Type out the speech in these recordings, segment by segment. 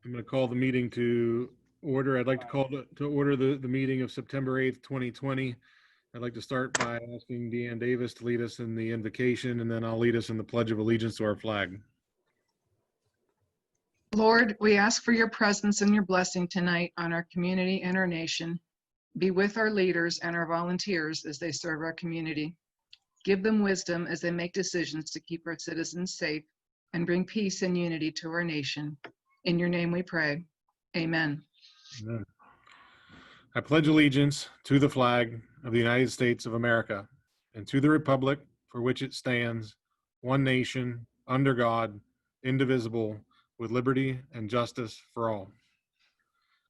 I'm going to call the meeting to order. I'd like to call to order the meeting of September 8th, 2020. I'd like to start by asking Deanne Davis to lead us in the invocation, and then I'll lead us in the Pledge of Allegiance to our flag. Lord, we ask for your presence and your blessing tonight on our community and our nation. Be with our leaders and our volunteers as they serve our community. Give them wisdom as they make decisions to keep our citizens safe and bring peace and unity to our nation. In your name we pray. Amen. Amen. I pledge allegiance to the flag of the United States of America and to the republic for which it stands, one nation, under God, indivisible, with liberty and justice for all.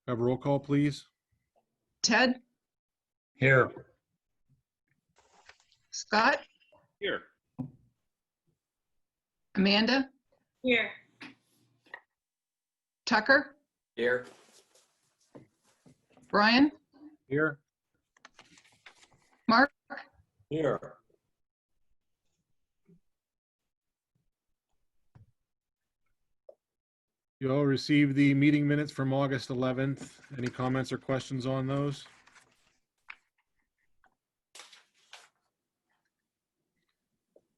Have a roll call, please. Ted? Here. Scott? Here. Amanda? Here. Tucker? Here. Brian? Here. Mark? Here. You all received the meeting minutes from August 11th. Any comments or questions on those?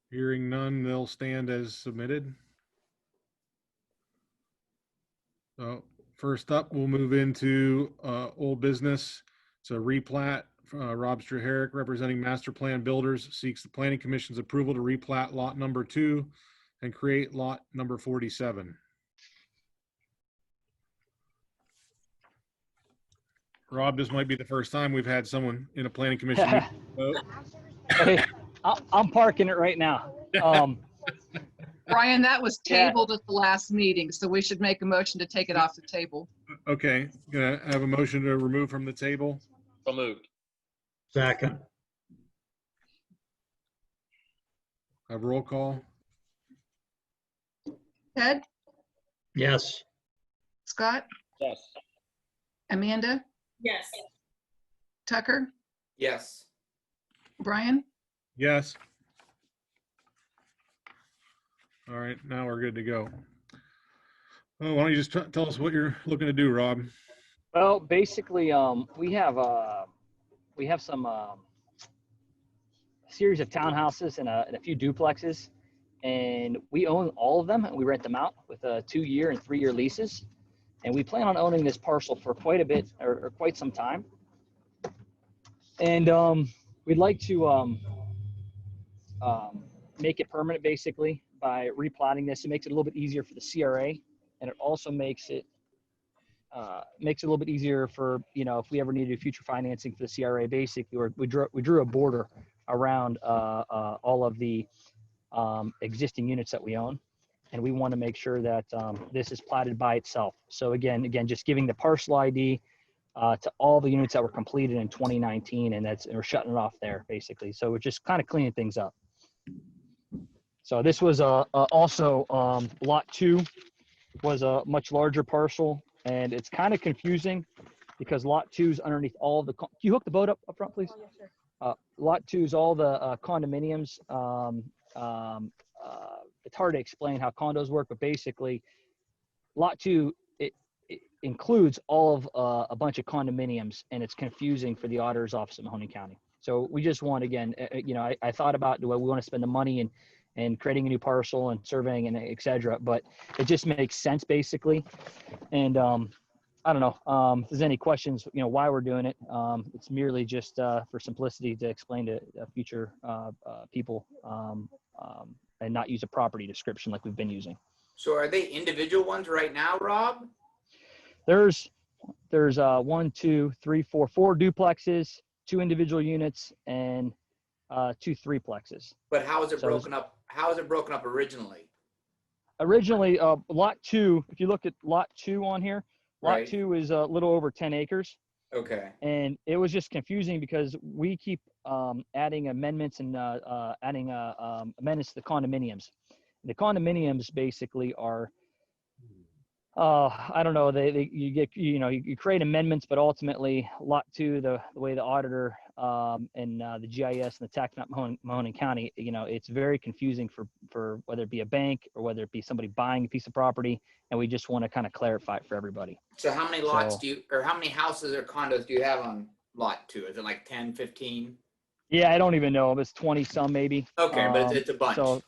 Hearing none, they'll stand as submitted. So first up, we'll move into old business. It's a replat. Rob Straharic, representing Master Plan Builders, seeks the Planning Commission's approval to replat lot number 2 and create lot number 47. Rob, this might be the first time we've had someone in a planning commission meeting vote. Hey, I'm parking it right now. Brian, that was Yeah. tabled at the last meeting, so we should make a motion to take it off the table. Okay, gonna have a motion to remove from the table. So moved. Second. Have roll call. Ted? Yes. Scott? Yes. Amanda? Yes. Tucker? Yes. Brian? Yes. All right, now we're good to go. Oh, why don't you just tell us what you're looking to do, Rob? Well, basically, we have some series of townhouses and a few duplexes, and we own all of them, and we rent them out with 2-year and 3-year leases. And we plan on owning this parcel for quite a bit or quite some time. And we'd like to make it permanent, basically, by replatting this. It makes it a little bit easier for the CRA, and it also makes it a little bit easier for, if we ever need to do future financing for the CRA. Basically, we drew a border around all of the existing units that we own, and we want to make sure that this is platted by itself. So again, just giving the parcel ID to all the units that were completed in 2019, and we're shutting it off there, basically. So we're just kind of cleaning things up. So this was also lot 2 was a much larger parcel, and it's kind of confusing because lot 2 is underneath all of the. Can you hook the boat up front, please? Oh, yeah, sure. Lot 2 is all the condominiums. It's hard to explain how condos work, but basically, lot 2 it includes all of a bunch of condominiums, and it's confusing for the auditor's office in Mahoning County. So we just want, again, I thought about, do we want to spend the money and creating a new parcel and surveying and et cetera, but it just makes sense, basically. And I don't know if there's any questions, why we're doing it. It's merely just for simplicity to explain to future people and not use a property description like we've been using. So are they individual ones right now, Rob? There's 1, 2, 3, 4 duplexes, 2 individual units, and 2 threeplexes. But how is it So broken up? How is it broken up originally? Originally, lot 2, if you look at lot 2 on here, lot Right. 2 is a little over 10 acres. Okay. And it was just confusing because we keep adding amendments and adding amendments to the condominiums. The condominiums basically are I don't know, you create amendments, but ultimately lot 2, the way the auditor and the GIS and the tax map Mahoning County, it's very confusing for whether it be a bank or whether it be somebody buying a piece of property, and we just want to kind of clarify it for everybody. So how many lots So- do you, or how many houses or condos do you have on lot 2? Is it like 10, 15? Yeah, I don't even know. It's 20 some maybe. Okay, but it's a bunch. So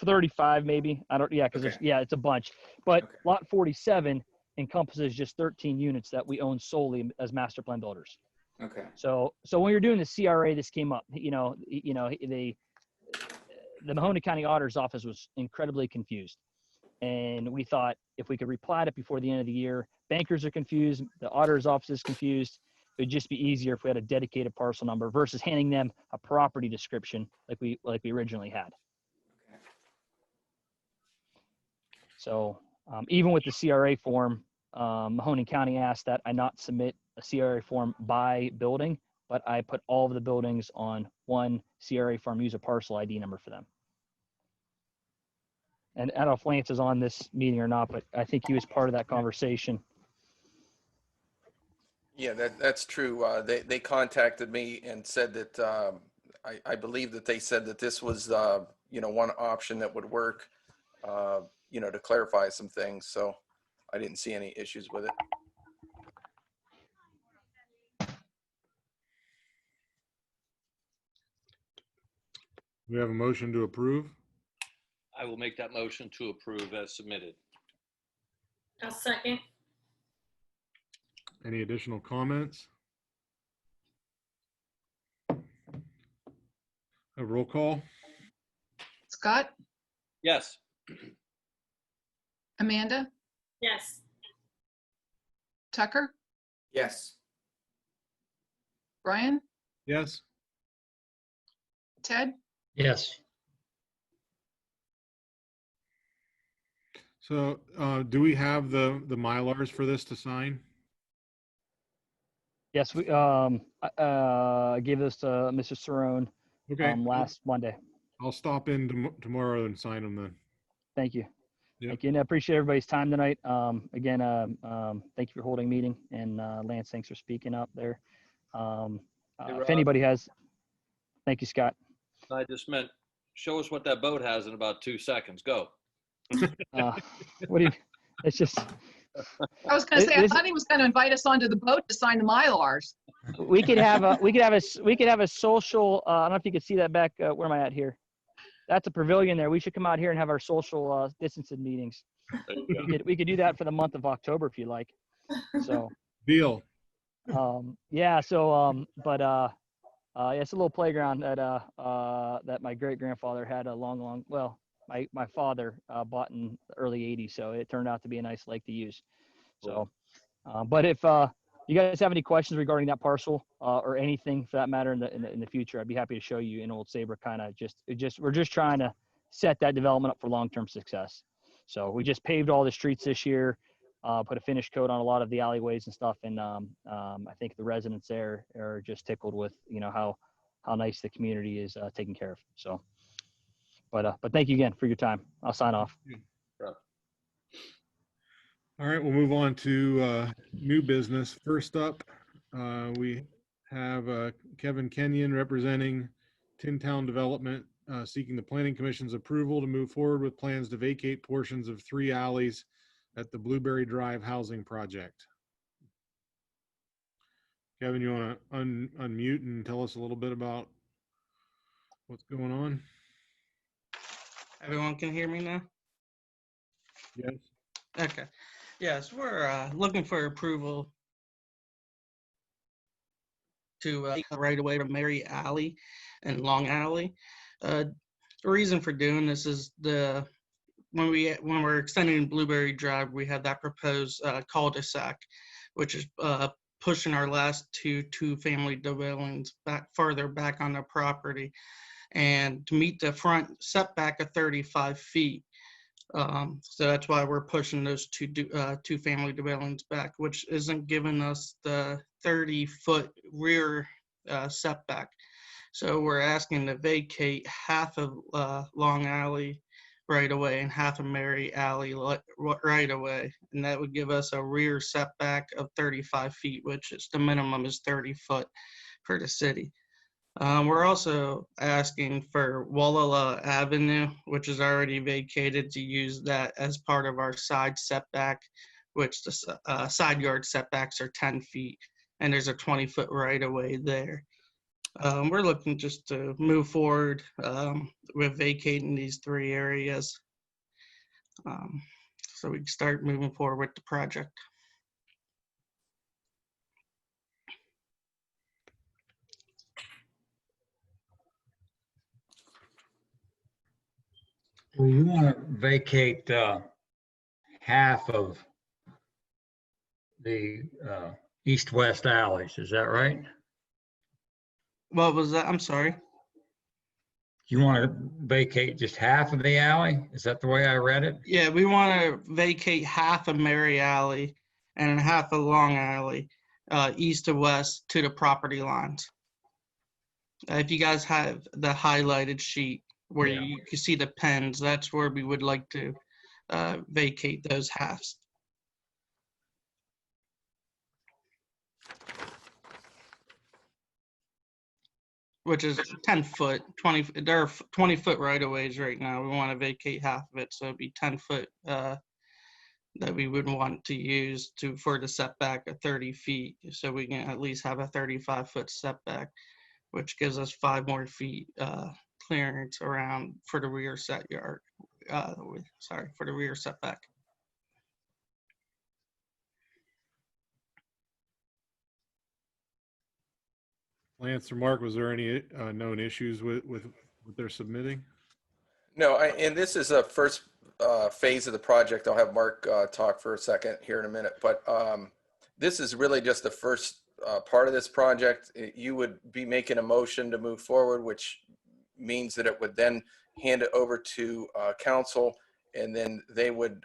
35 maybe. I don't. Yeah, because Okay. it's a bunch. But Okay. lot 47 encompasses just 13 units that we own solely as master plan builders. Okay. So when you're doing the CRA, this came up. The Mahoning County Auditor's Office was incredibly confused, and we thought if we could replat it before the end of the year, bankers are confused, the auditor's office is confused. It would just be easier if we had a dedicated parcel number versus handing them a property description like we originally had. Okay. So even with the CRA form, Mahoning County asked that I not submit a CRA form by building, but I put all of the buildings on one CRA form, use a parcel ID number for them. And I don't know if Lance is on this meeting or not, but I think he was part of that conversation. Yeah, that's true. They contacted me and said that I believe that they said that this was one option that would work, to clarify some things. So I didn't see any issues with it. We have a motion to approve. I will make that motion to approve as submitted. I'll second. Any additional comments? A roll call? Scott, Yes. Amanda, Yes. Tucker, Yes. Brian, Yes. Ted, Yes. So do we have the Mylars for this to sign? Yes, we gave this to Mr. Cerrone Okay. last Monday. I'll stop in tomorrow and sign them then. Thank you. Yep. Thank you. And I appreciate everybody's time tonight. Again, thank you for holding meeting, and Lance, thanks for speaking up there. Hey, If Rob. anybody has, thank you, Scott. I just meant, show us what that boat has in about 2 seconds. Go. What do you? It's just I was going to say, I This- thought he was going to invite us onto the boat to sign the Mylars. we could have a social. I don't know if you could see that back. Where am I at here? That's a pavilion there. We should come out here and have our social distancing meetings. There you go. We could do that for the month of October if you like. So. Deal. Yeah. So, yeah, it's a little playground that that my great grandfather had my father bought in the early '80s. So it turned out to be a nice lake to use. So, but if you guys have any questions regarding that parcel or anything for that matter in the future, I'd be happy to show you in Old Sabre. Kind of we're just trying to set that development up for long-term success. So we just paved all the streets this year. Put a finish coat on a lot of the alleyways and stuff, and I think the residents there are just tickled with how nice the community is taken care of. So, but thank you again for your time. I'll sign off. All right, we'll move on to new business. First up, we have Kevin Kenyon representing Tin Town Development, seeking the Planning Commission's approval to move forward with plans to vacate portions of 3 alleys at the Blueberry Drive housing project. Kevin, you want to unmute and tell us a little bit about what's going on? Everyone can hear me now? Yes. Okay. Yes, we're looking for approval to right away from Mary Alley and Long Alley. The reason for doing this is when we're extending Blueberry Drive, we have that proposed cul-de-sac, which is pushing our last two-family dwellings further back on the property, and to meet the front setback of 35 feet. So that's why we're pushing those two-family dwellings back, which isn't giving us the 30-foot rear setback. So we're asking to vacate half of Long Alley right away and half a Mary Alley right away. And that would give us a rear setback of 35 feet, which is the minimum is 30 foot for the city. We're also asking for Wallala Avenue, which is already vacated, to use that as part of our side setback, which the side yard setbacks are 10 feet, and there's a 20-foot right of way there. We're looking just to move forward with vacating these 3 areas, so we can start moving forward with the project. Well, you want to vacate half of the east-west alleys, is that right? What was that? I'm sorry. You want to vacate just half of the alley? Is that the way I read it? Yeah, we want to vacate half of Mary Alley and half of Long Alley, east to west to the property lines. If you guys have the highlighted sheet where Yeah. you can see the pens, that's where we would like to vacate those halves. Which is 10 foot, 20, there are 20-foot right of ways right now. We want to vacate half of it, so it'd be 10 foot that we would want to use for the setback of 30 feet. So we can at least have a 35-foot setback, which gives us 5 more feet clearance around for the rear set yard. For the rear setback. Lance or Mark, was there any known issues with what they're submitting? No, and this is a first phase of the project. I'll have Mark talk for a second here in a minute, but this is really just the first part of this project. You would be making a motion to move forward, which means that it would then hand it over to council, and then they would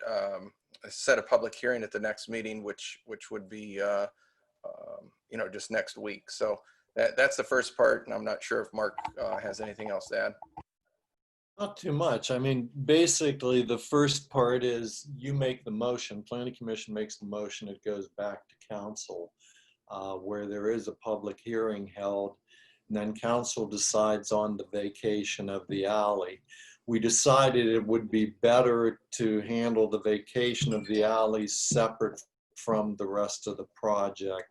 set a public hearing at the next meeting, which would be just next week. So that's the first part, and I'm not sure if Mark has anything else to add. Not too much. I mean, basically, the first part is you make the motion, planning commission makes the motion, it goes back to council, where there is a public hearing held, and then council decides on the vacation of the alley. We decided it would be better to handle the vacation of the alley separate from the rest of the project.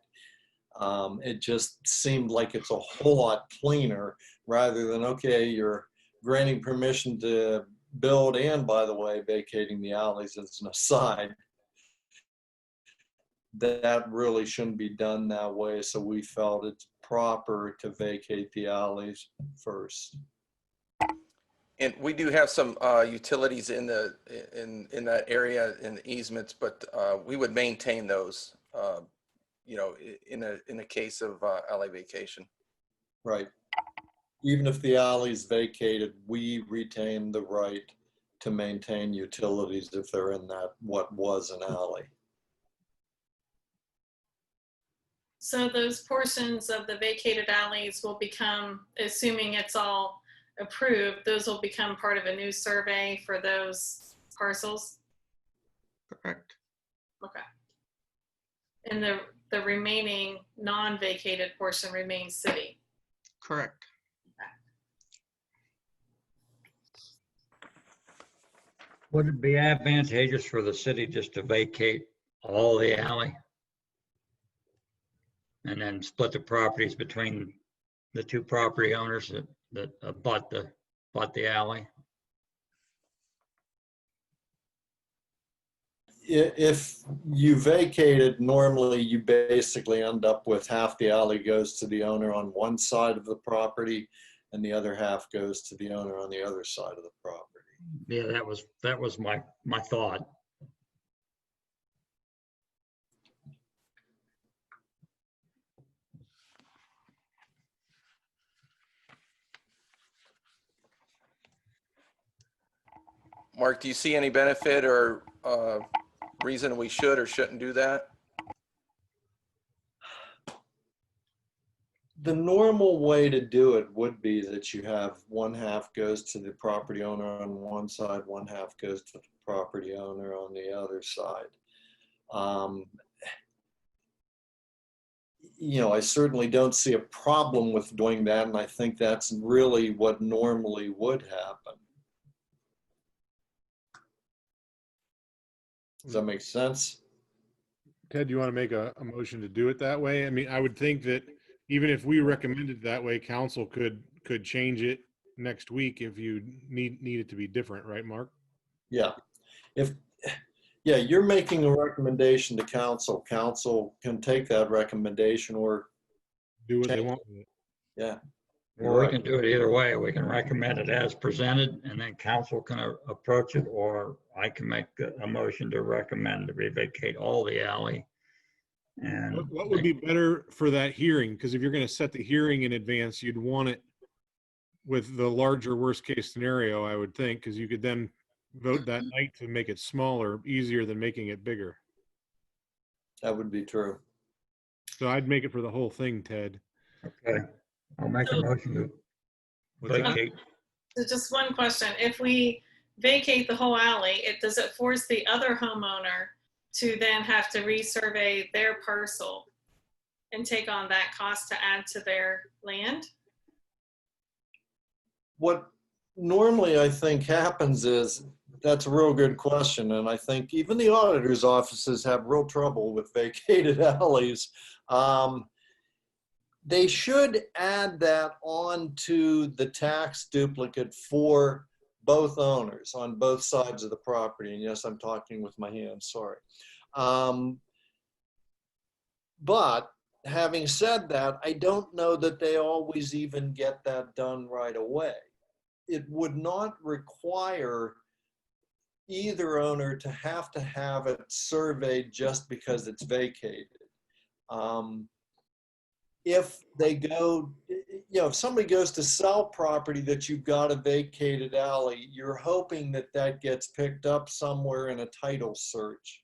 It just seemed like it's a whole lot cleaner rather than, okay, you're granting permission to build and, by the way, vacating the alleys as an aside. That really shouldn't be done that way, so we felt it's proper to vacate the alleys first. And we do have some utilities in that area in the easements, but we would maintain those, in a case of alley vacation. Right. Even if the alley is vacated, we retain the right to maintain utilities if they're in that what was an alley. So those portions of the vacated alleys will become, assuming it's all approved, those will become part of a new survey for those parcels? Correct. Okay. And the remaining non-vacated portion remains city? Correct. Would it be advantageous for the city just to vacate all the alley? And then split the properties between the 2 property owners that bought the alley? If you vacate it, normally you basically end up with half the alley goes to the owner on one side of the property and the other half goes to the owner on the other side of the property. Yeah, that was my thought. Mark, do you see any benefit or reason we should or shouldn't do that? The normal way to do it would be that you have one half goes to the property owner on one side, one half goes to the property owner on the other side. You know, I certainly don't see a problem with doing that, and I think that's really what normally would happen. Does that make sense? Ted, do you want to make a motion to do it that way? I mean, I would think that even if we recommended that way, council could change it next week if you need it to be different, right, Mark? Yeah. Yeah, you're making a recommendation to council. Council can take that recommendation or Do what they change want it. with it. Yeah. Or we Right. can do it either way. We can recommend it as presented and then council can approach it, or I can make a motion to recommend to vacate all the alley. And What would be better for that hearing? Because if you're going to set the hearing in advance, you'd want it with the larger worst case scenario, I would think, because you could then vote that night to make it smaller, easier than making it bigger. That would be true. So I'd make it for the whole thing, Ted. okay, I'll make a motion to What's that? vacate. So just one question. If we vacate the whole alley, does it force the other homeowner to then have to resurvey their parcel and take on that cost to add to their land? What normally I think happens is, that's a real good question. And I think even the auditor's offices have real trouble with vacated alleys. They should add that on to the tax duplicate for both owners on both sides of the property. And yes, I'm talking with my hands, sorry. But having said that, I don't know that they always even get that done right away. It would not require either owner to have it surveyed just because it's vacated. If they go, you know, if somebody goes to sell property that you've got a vacated alley, you're hoping that that gets picked up somewhere in a title search.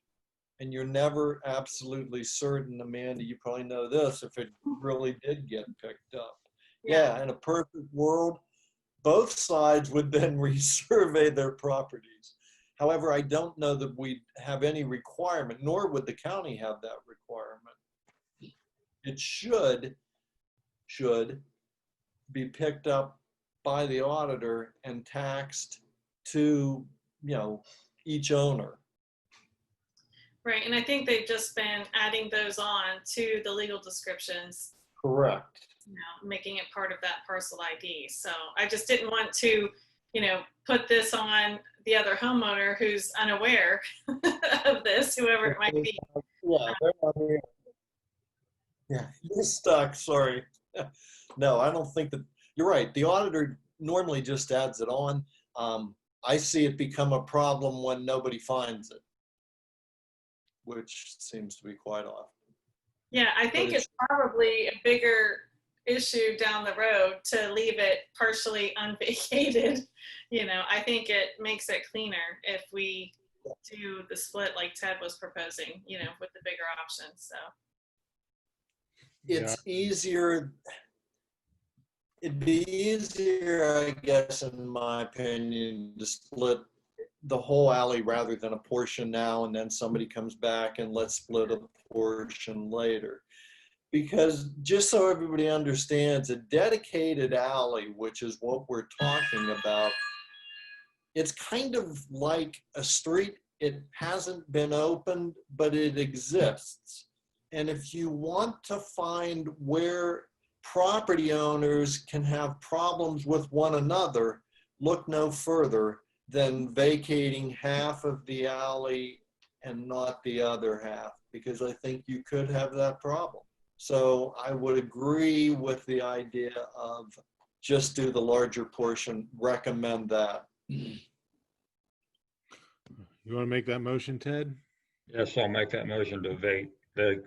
And you're never absolutely certain, Amanda, you probably know this, if it really did get picked up. Yeah, in a perfect world, both sides would then resurvey their properties. However, I don't know that we have any requirement, nor would the county have that requirement. It should be picked up by the auditor and taxed to, you know, each owner. Right, and I think they've just been adding those on to the legal descriptions, Correct. you know, making it part of that parcel ID. So I just didn't want to, you know, put this on the other homeowner who's unaware of this, whoever it might be. Yeah, they're not here. Yeah, you're stuck, sorry. No, I don't think that, you're right. The auditor normally just adds it on. I see it become a problem when nobody finds it, which seems to be quite often. Yeah, I think it's probably a bigger issue down the road to leave it partially unvacated. You know, I think it makes it cleaner if we do the split like Ted was proposing, you know, with the bigger options. So it's easier. It'd be easier, I guess, in my opinion, to split the whole alley rather than a portion now and then somebody comes back and let's split a portion later. Because just so everybody understands, a dedicated alley, which is what we're talking about, it's kind of like a street. It hasn't been opened, but it exists. And if you want to find where property owners can have problems with one another, look no further than vacating half of the alley and not the other half, because I think you could have that problem. So I would agree with the idea of just do the larger portion, recommend that. You want to make that motion, Ted? Yes, I'll make that motion to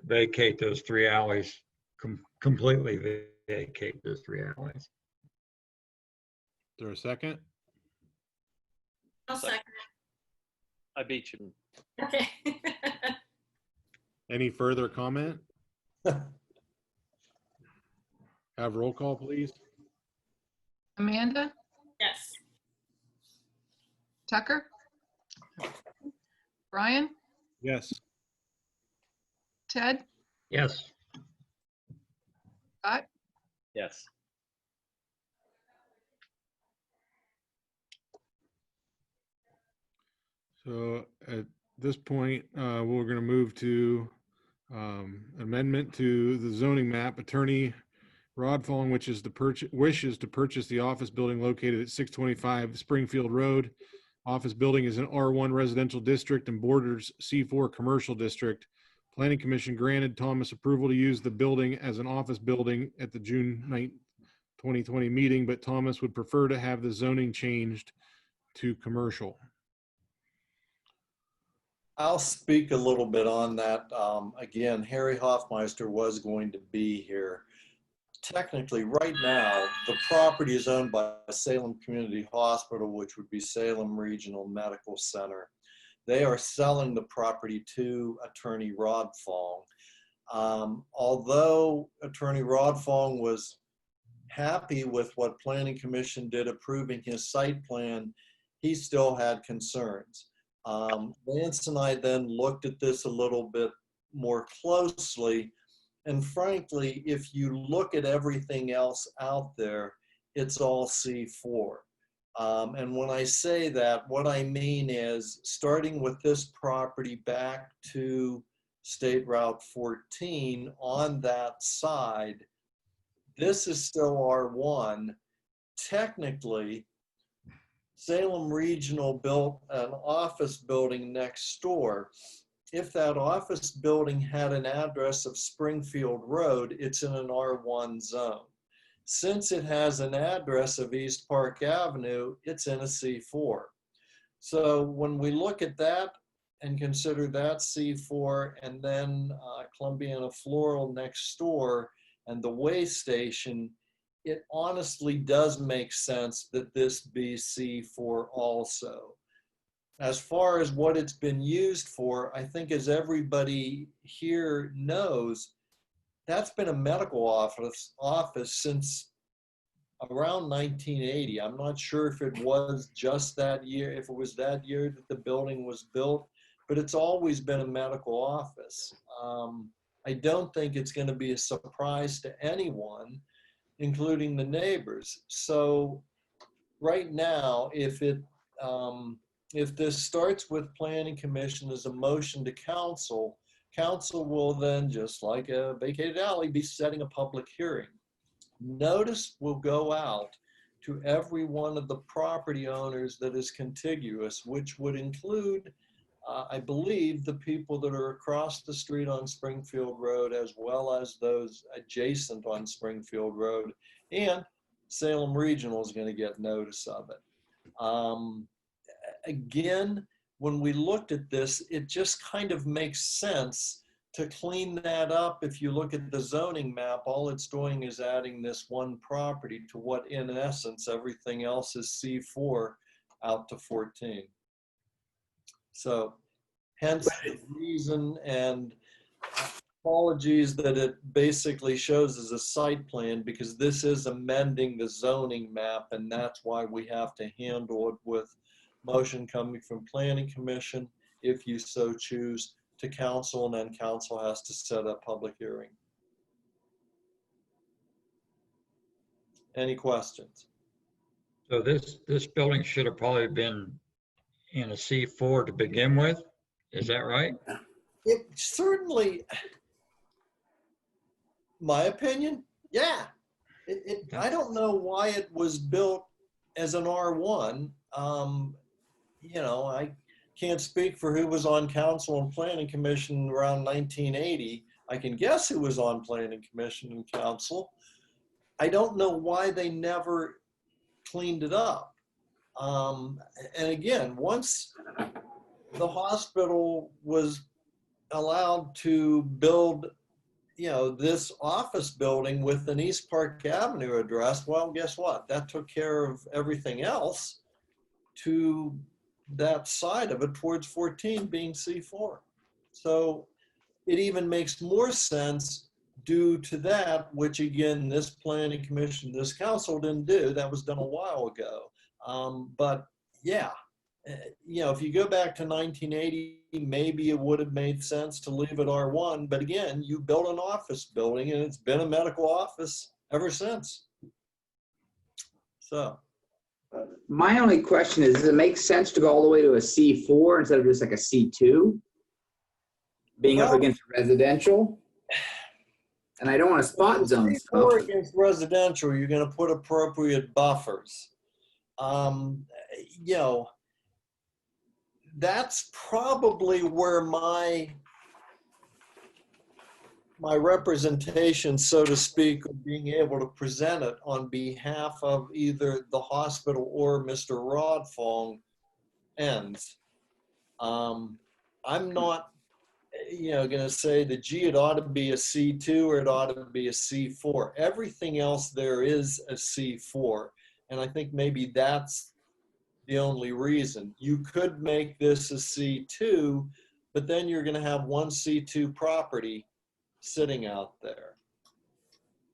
vacate those three alleys, completely vacate those three alleys. Is there a second? I'll second I beat you. it. Okay. Any further comment? How Have roll call, please. Amanda, Yes. Tucker, Brian, Yes. Ted, Yes. Scott, Yes. So at this point, we're going to move to amendment to the zoning map. Attorney Rod Fong, wishes to purchase the office building located at 625 Springfield Road. Office building is an R1 residential district and borders C4 commercial district. Planning Commission granted Thomas approval to use the building as an office building at the June 9th, 2020 meeting, but Thomas would prefer to have the zoning changed to commercial. I'll speak a little bit on that. Again, Harry Hoffmeister was going to be here. Technically, right now, the property is owned by Salem Community Hospital, which would be Salem Regional Medical Center. They are selling the property to Attorney Rod Fong. Although Attorney Rod Fong was happy with what Planning Commission did approving his site plan, he still had concerns. Lance and I then looked at this a little bit more closely. And frankly, if you look at everything else out there, it's all C4. And when I say that, what I mean is starting with this property back to State Route 14 on that side, this is still R1. Technically, Salem Regional built an office building next door. If that office building had an address of Springfield Road, it's in an R1 zone. Since it has an address of East Park Avenue, it's in a C4. So when we look at that and consider that C4 and then Columbiana Floral next door and the way station, it honestly does make sense that this be C4 also. As far as what it's been used for, I think as everybody here knows, that's been a medical office since around 1980. I'm not sure if it was just that year, if it was that year that the building was built, but it's always been a medical office. I don't think it's going to be a surprise to anyone, including the neighbors. So right now, if this starts with Planning Commission as a motion to council, council will then, just like a vacated alley, be setting a public hearing. Notice will go out to every one of the property owners that is contiguous, which would include, I believe, the people that are across the street on Springfield Road, as well as those adjacent on Springfield Road, and Salem Regional is going to get notice of it. Again, when we looked at this, it just kind of makes sense to clean that up. If you look at the zoning map, all it's doing is adding this one property to what, in essence, everything else is C4 out to 14. So hence the reason, and apologies that it basically shows as a site plan, because this is amending the zoning map, and that's why we have to handle it with motion coming from Planning Commission, if you so choose, to council, and then council has to set a public hearing. Any questions? So this building should have probably been in a C4 to begin with. Is that right? It certainly, my opinion, yeah. I don't know why it was built as an R1. You know, I can't speak for who was on council and Planning Commission around 1980. I can guess who was on Planning Commission and council. I don't know why they never cleaned it up. And again, once the hospital was allowed to build, you know, this office building with an East Park Avenue address, well, guess what? That took care of everything else to that side of it towards 14 being C4. So it even makes more sense due to that, which again, this planning commission, this council didn't do. That was done a while ago. But yeah, if you go back to 1980, maybe it would have made sense to leave it R1. But again, you built an office building and it's been a medical office ever since. So. My only question is, does it make sense to go all the way to a C4 instead of just like a C2? Being up Well, against residential? And I don't want to spot zone stuff. C4 against residential, you're going to put appropriate buffers. That's probably where my representation, so to speak, of being able to present it on behalf of either the hospital or Mr. Rodfong ends. I'm not, going to say that, gee, it ought to be a C2 or it ought to be a C4. Everything else there is a C4. And I think maybe that's the only reason. You could make this a C2, but then you're going to have one C2 property sitting out there.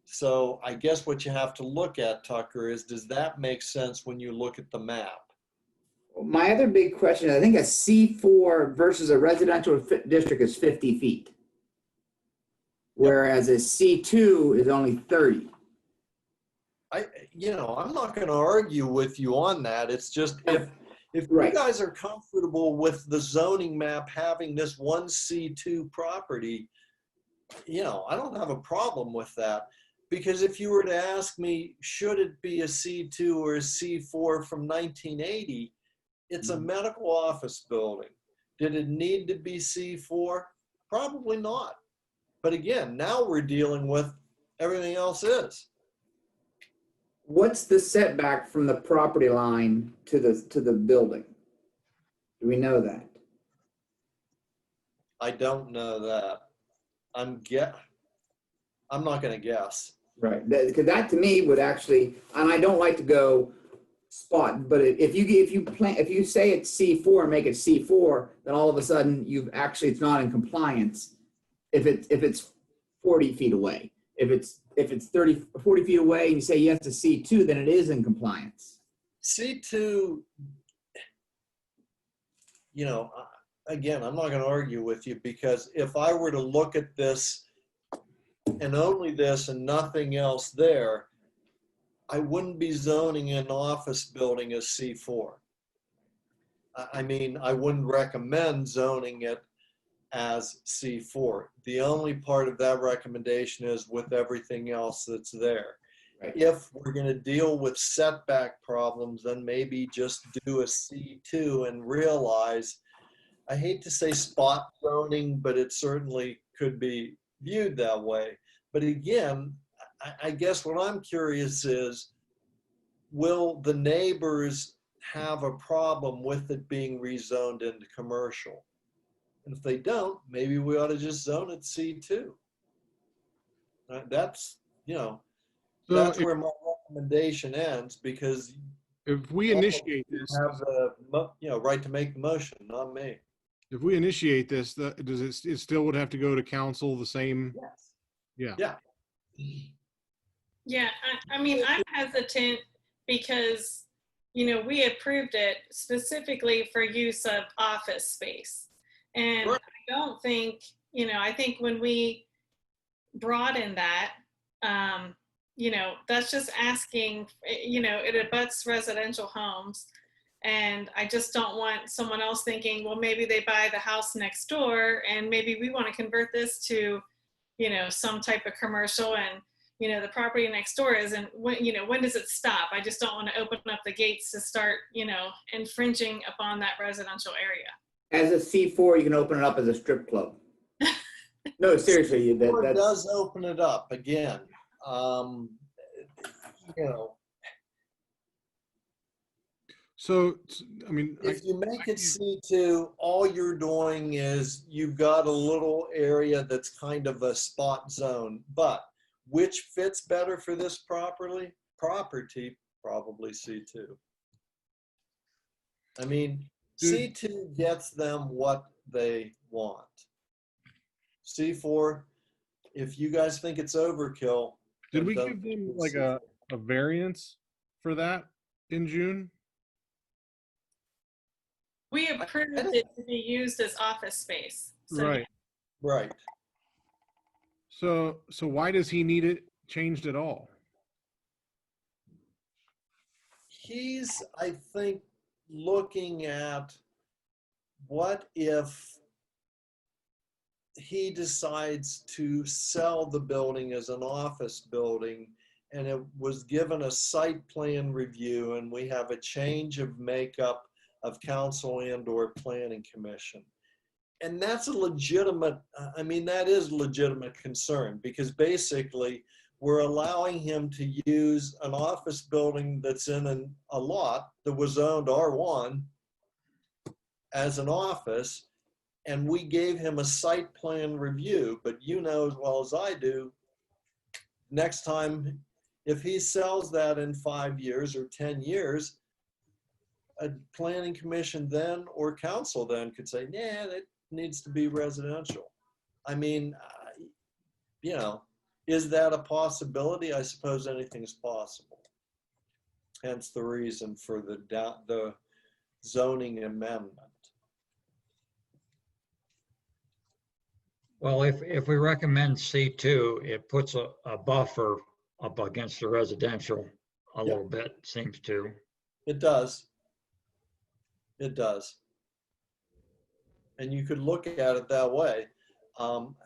So I guess what you have to look at, Tucker, is does that make sense when you look at the map? My other big question, I think a C4 versus a residential district is 50 feet. Whereas a C2 is only 30. I'm not going to argue with you on that. It's just if Right. you guys are comfortable with the zoning map having this one C2 property, I don't have a problem with that. Because if you were to ask me, should it be a C2 or a C4 from 1980, it's a medical office building. Did it need to be C4? Probably not. But again, now we're dealing with everything else is. What's the setback from the property line to the building? Do we know that? I don't know that. I'm not going to guess. Right, because that to me would actually, and I don't like to go spot, but if you say it's C4 and make it C4, then all of a sudden it's not in compliance. If it's 40 feet away, if it's 40 feet away and you say yes to C2, then it is in compliance. C2, again, I'm not going to argue with you, because if I were to look at this and only this and nothing else there, I wouldn't be zoning an office building as C4. I mean, I wouldn't recommend zoning it as C4. The only part of that recommendation is with everything else that's there. Right. If we're going to deal with setback problems, then maybe just do a C2 and realize, I hate to say spot zoning, but it certainly could be viewed that way. But again, I guess what I'm curious is, will the neighbors have a problem with it being rezoned into commercial? And if they don't, maybe we ought to just zone it C2. That's where my recommendation ends, because if we initiate this, have the right to make the motion, not me. if we initiate this, does it still would have to go to council the same? Yes. Yeah. Yeah, I mean, I'm hesitant because, we approved it specifically for use of office space. And Right. I don't think, I think when we broaden that, that's just asking, it abuts residential homes. And I just don't want someone else thinking, well, maybe they buy the house next door and maybe we want to convert this to, some type of commercial, and, the property next door isn't, when does it stop? I just don't want to open up the gates to start, infringing upon that residential area. As a C4, you can open it up as a strip club. No, seriously, It does open it up again. So, I mean, if you make it C2, all you're doing is you've got a little area that's kind of a spot zone, but which fits better for this property? Probably C2. I mean, C2 gets them what they want. C4, if you guys think it's overkill. Did then we don't give them do like C4. a variance for that in June? We approved it to be used as office space. So Right. Right. So why does he need it changed at all? He's, I think, looking at what if he decides to sell the building as an office building and it was given a site plan review and we have a change of makeup of council and or planning commission. And that's a legitimate, I mean, that is legitimate concern because basically we're allowing him to use an office building that's in a lot that was owned R1 as an office. And we gave him a site plan review, but you know as well as I do, next time, if he sells that in 5 years or 10 years, a planning commission then or council then could say, yeah, that needs to be residential. I mean, you know, is that a possibility? I suppose anything's possible. Hence the reason for the zoning amendment. Well, if we recommend C2, it puts a buffer up against the residential a little bit, seems to. It does. It does. And you could look at it that way. You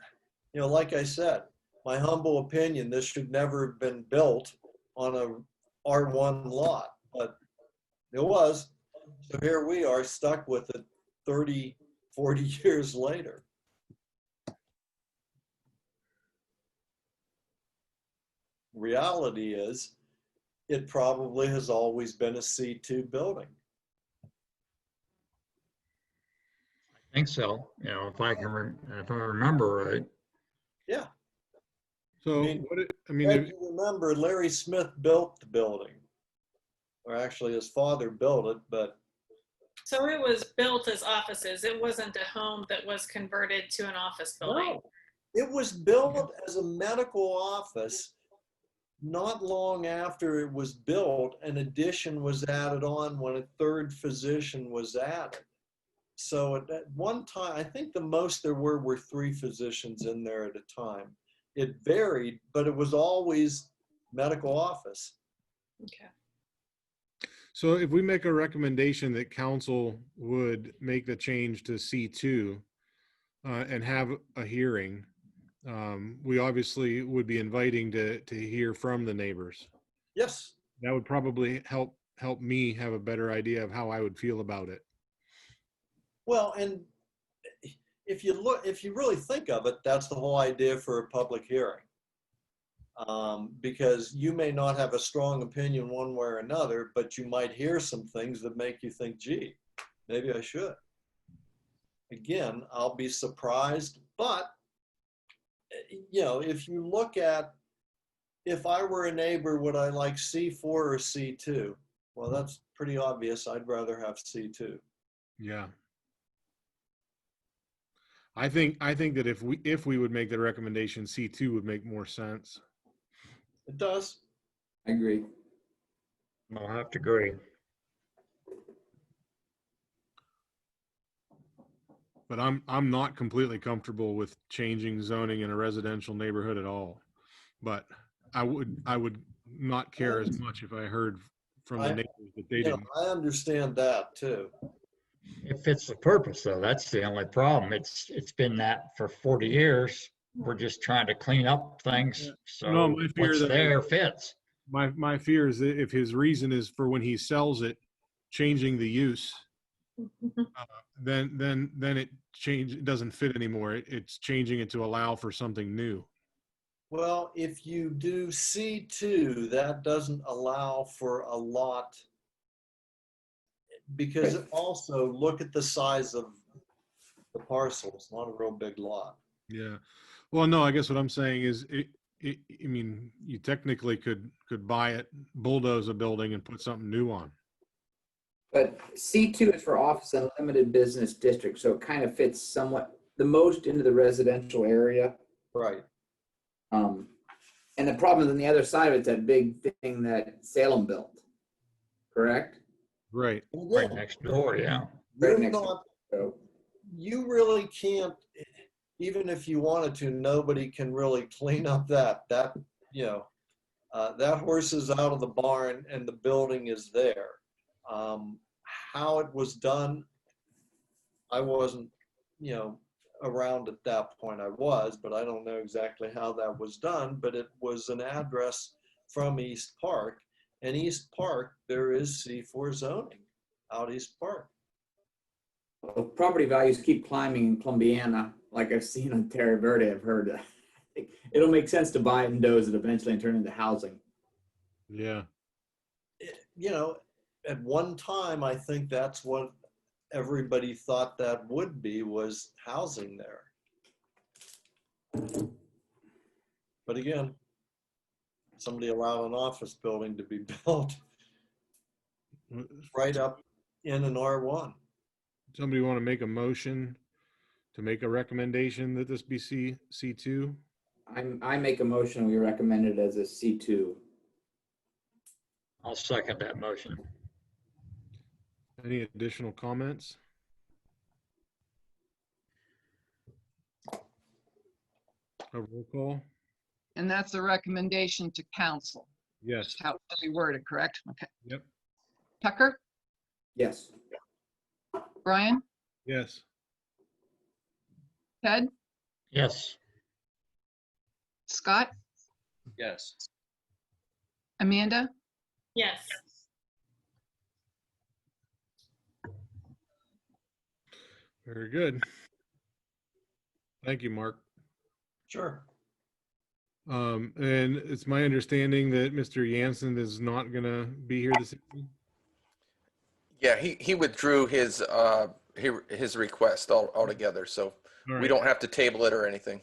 know, like I said, my humble opinion, this should never have been built on a R1 lot, but it was. So here we are stuck with it 30, 40 years later. Reality is, it probably has always been a C2 building. I think so, you know, if I remember right. Yeah. So I mean, if you remember Larry Smith built the building, or actually his father built it, but. So it was built as offices. It wasn't a home that was converted to an office building. No, it was built as a medical office. Not long after it was built, an addition was added on when a third physician was added. So at one time, I think the most there were 3 physicians in there at a time. It varied, but it was always medical office. Okay. So if we make a recommendation that council would make the change to C2 and have a hearing, we obviously would be inviting to hear from the neighbors. Yes. That would probably help me have a better idea of how I would feel about it. Well, and if you really think of it, that's the whole idea for a public hearing. Because you may not have a strong opinion one way or another, but you might hear some things that make you think, gee, maybe I should. Again, I'll be surprised, but you know, if you look at, if I were a neighbor, would I like C4 or C2? Well, that's pretty obvious. I'd rather have C2. Yeah. I think that if we would make the recommendation, C2 would make more sense. It does. I agree. I'll have to agree. But I'm not completely comfortable with changing zoning in a residential neighborhood at all. But I would not care as much if I heard from the neighbors that they didn't. I understand that too. It fits the purpose though. That's the only problem. It's been that for 40 years. We're just trying to clean up things. So No, my fear what's that there fits. My fear is that if his reason is for when he sells it, changing the use, then it doesn't fit anymore. It's changing it to allow for something new. Well, if you do C2, that doesn't allow for a lot, because also look at the size of the parcel. It's not a real big lot. Yeah. Well, no, I guess what I'm saying is I mean, you technically could buy it, bulldoze a building and put something new on. But C2 is for office and limited business district, so it kind of fits somewhat the most into the residential area. Right. And the problem is on the other side of it's that big thing that Salem built, correct? Right. Right next door, yeah. Right You're next not, So, you really can't, even if you wanted to, nobody can really clean up that, you know, that horse is out of the barn and the building is there. How it was done, I wasn't, you know, around at that point. I was, but I don't know exactly how that was done, but it was an address from East Park. And East Park, there is C4 zoning out East Park. well, property values keep climbing in Columbiana, like I've seen on Terra Verde. I've heard it'll make sense to buy it and doze it eventually and turn it into housing. Yeah. You know, at one time, I think that's what everybody thought that would be, was housing there. But again, somebody allowed an office building to be built right up in an R1. Somebody want to make a motion to make a recommendation that this be C2? I make a motion, we recommend it as a C2. I'll second that motion. Any additional comments? A roll call? And that's a recommendation to council. Yes. How to be worded, correct? Okay. Yep. Tucker, Yes. Brian, Yes. Ted, Yes. Scott, Yes. Amanda, Yes. Very good. Thank you, Mark. Sure. And it's my understanding that Mr. Jansen is not going to be here this evening. Yeah, he withdrew his request altogether, so All we right. don't have to table it or anything.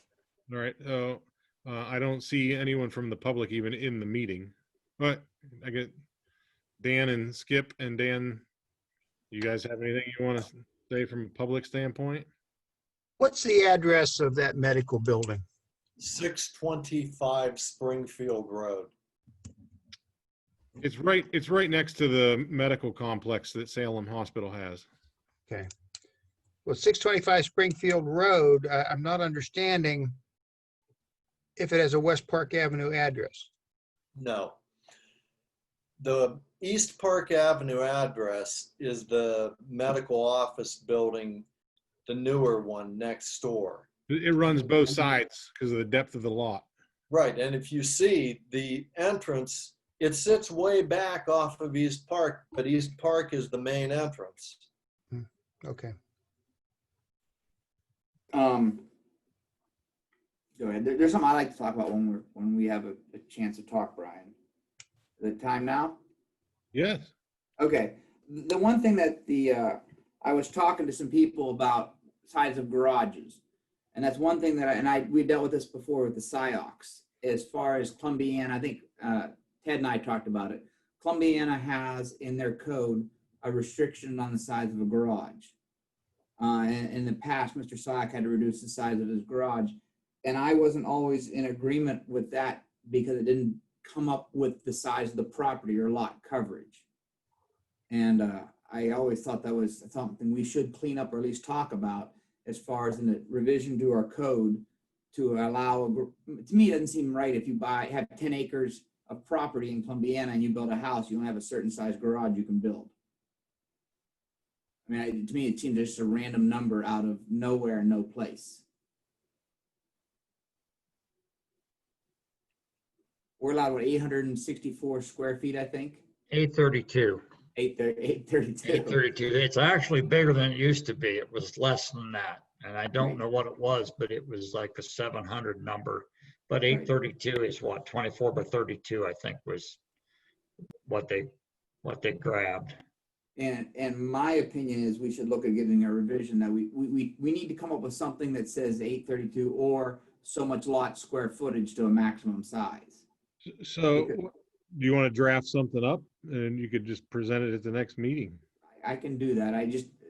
All right. So I don't see anyone from the public even in the meeting, but I get Dan and Skip. And Dan, you guys have anything you want to say from a public standpoint? What's the address of that medical building? 625 Springfield Road. It's right next to the medical complex that Salem Hospital has. Okay. Well, 625 Springfield Road, I'm not understanding if it has a West Park Avenue address. No. The East Park Avenue address is the medical office building, the newer one next door. It runs both sides because of the depth of the lot. Right, and if you see the entrance, it sits way back off of East Park, but East Park is the main entrance. Okay. Go ahead. There's something I like to talk about when we have a chance to talk, Brian. Is it time now? Yes. Okay. The one thing that I was talking to some people about size of garages, and that's one thing that we dealt with this before with the SIOX. As far as Columbiana, I think Ted and I talked about it. Columbiana has in their code a restriction on the size of a garage. And in the past, Mr. SIOC had to reduce the size of his garage. And I wasn't always in agreement with that because it didn't come up with the size of the property or lot coverage. And I always thought that was something we should clean up or at least talk about as far as in the revision to our code to allow, to me, it doesn't seem right if you have 10 acres of property in Columbiana and you build a house, you don't have a certain size garage you can build. I mean, to me, it seems just a random number out of nowhere, no place. We're allowed, what, 864 square feet, I think? 832. 832. 832. It's actually bigger than it used to be. It was less than that. And I don't know what it was, but it was like a 700 number. But 832 is what, 24 by 32, I think was what they grabbed. And my opinion is we should look at getting a revision that we need to come up with something that says 832 or so much lot square footage to a maximum size. So do you want to draft something up and you could just present it at the next meeting? I can do that.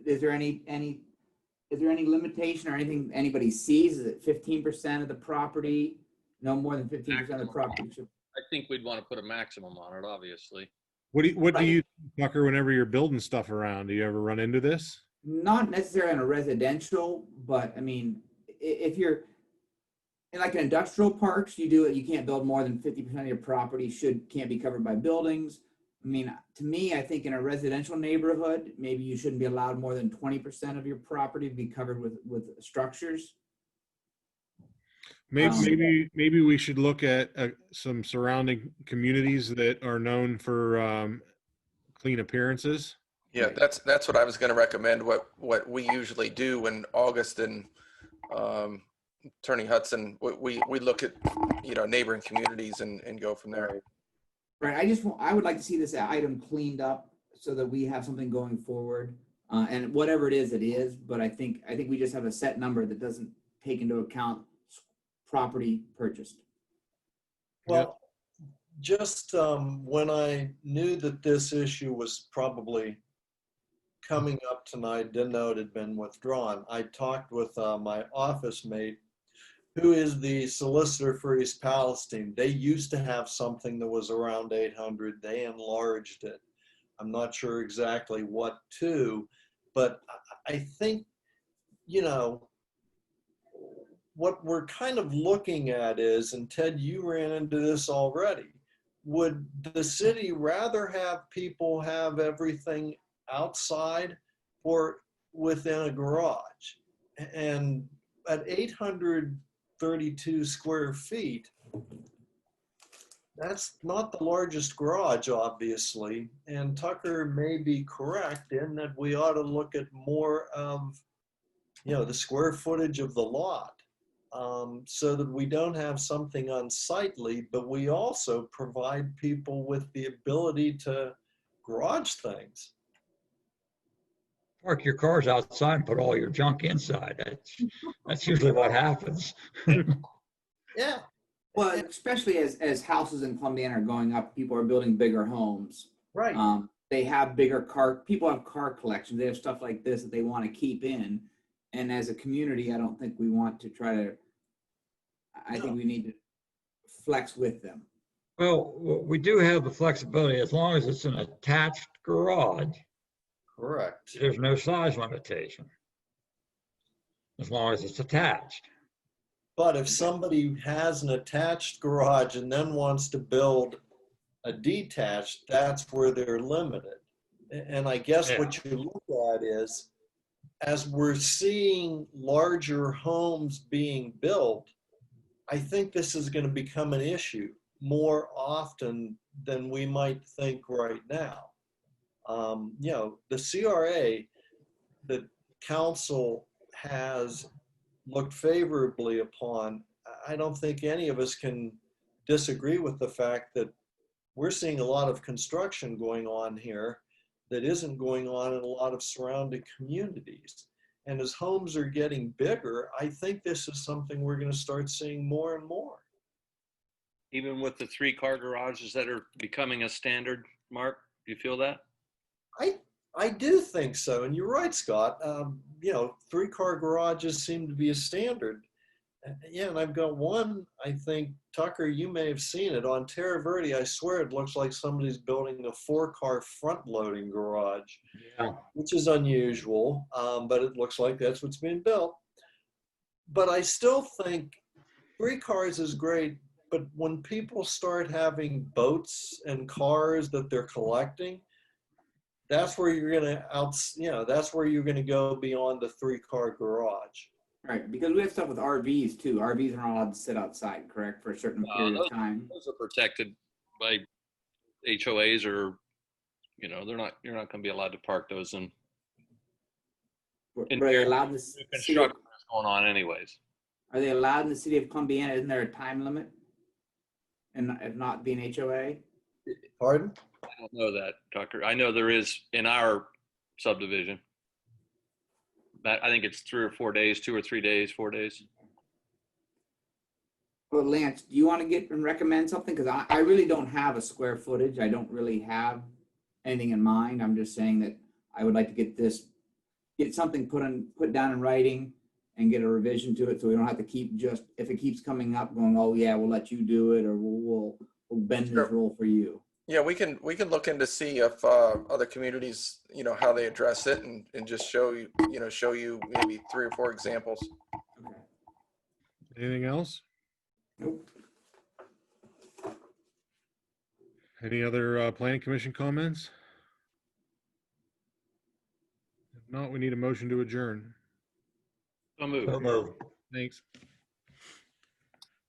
Is there any limitation or anything anybody sees? Is it 15% of the property No more than 15% of the property should. I think we'd want to put a maximum on it, obviously. What do Right. you, Tucker, whenever you're building stuff around, do you ever run into this? Not necessarily in a residential, but I mean, if you're in like in industrial parks, you do it, you can't build more than 50% of your property can't be covered by buildings. I mean, to me, I think in a residential neighborhood, maybe you shouldn't be allowed more than 20% of your property to be covered with structures. Maybe we should look at some surrounding communities that are known for clean appearances. Yeah, Right. that's what I was going to recommend. What we usually do when August and Attorney Hudson, we look at neighboring communities and go from there. Right. I would like to see this item cleaned up so that we have something going forward. And whatever it is. But I think we just have a set number that doesn't take into account property purchased. Well, just when I knew that this issue was probably coming up tonight, didn't know it had been withdrawn, I talked with my office mate, who is the solicitor for East Palestine. They used to have something that was around 800. They enlarged it. I'm not sure exactly what to, but I think, what we're kind of looking at is, and Ted, you ran into this already, would the city rather have people have everything outside or within a garage? And at 832 square feet, that's not the largest garage, obviously. And Tucker may be correct in that we ought to look at more of, the square footage of the lot. So that we don't have something unsightly, but we also provide people with the ability to garage things. Park your cars outside and put all your junk inside. That's usually what happens. Yeah. Well, especially as houses in Columbiana are going up, people are building bigger homes. Right. They have people have car collections. They have stuff like this that they want to keep in. And as a community, I don't think we want to I think we need to flex with them. Well, we do have the flexibility as long as it's an attached garage. Correct. There's no size limitation. As long as it's attached. But if somebody has an attached garage and then wants to build a detached, that's where they're limited. And I guess what you look at is, as we're seeing larger homes being built, I think this is going to become an issue more often than we might think right now. The CRA that council has looked favorably upon, I don't think any of us can disagree with the fact that we're seeing a lot of construction going on here that isn't going on in a lot of surrounding communities. And as homes are getting bigger, I think this is something we're going to start seeing more and more. Even with the 3-car garages that are becoming a standard, Mark, do you feel that? I do think so. And you're right, Scott. 3-car garages seem to be a standard. Yeah, and I've got one, I think, Tucker, you may have seen it. On Terra Verde, I swear it looks like somebody's building a 4-car front-loading garage, which is unusual, but it looks like that's what's being built. But I still think 3 cars is great, but when people start having boats and cars that they're collecting, that's where you're going to go beyond the 3-car garage. Right, because we have stuff with RVs too. RVs are not allowed to sit outside, correct, for a certain period of time. Those are protected by HOAs, or you're not going to be allowed to park those in. Are they allowed in the Construction is going on anyways. Are they allowed in the city of Columbiana? Isn't there a time limit? And if not being HOA? Pardon? I don't know that, Tucker. I know there is in our subdivision. That I think it's 3 or 4 days, 2 or 3 days, 4 days. Well, Lance, do you want to get and recommend something? Because I really don't have a square footage. I don't really have anything in mind. I'm just saying that I would like to get something put down in writing and get a revision to it, so we don't have to keep just, if it keeps coming up going, oh yeah, we'll let you do it, or we'll bend Sure. this rule for you. Yeah, we can look into see if other communities, you know, how they address it, and just show you, show you maybe 3 or 4 examples. Okay. Anything else? Nope. Any other planning commission comments? If not, we need a motion to adjourn. So moved. So moved. Thanks.